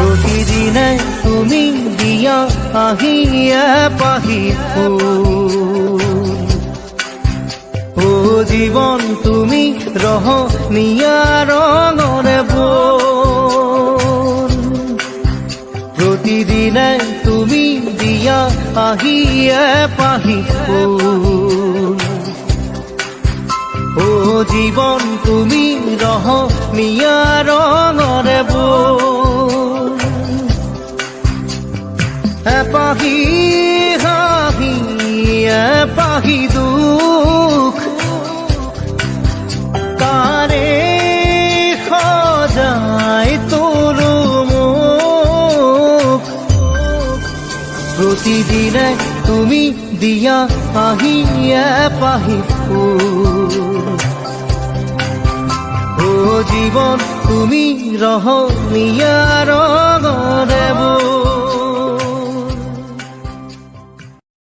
প্ৰতিদিনে তুমি দিয়া আহিয়ে পাহি ও জীৱন তুমি ৰহনীয়া ৰঙৰে বোল প্ৰতিদিনে তুমি দিয়া আহিয়ে পাহি ও জীৱন তুমি ৰহনীয়া ৰঙৰে বোল এপাহি হাঁহি এপাহি দুখ কাৰে সজাই তোলো মোক প্ৰতিদিনে তুমি দিয়া আহিয়ে পাহি ও জীৱন তুমি ৰহনীয়া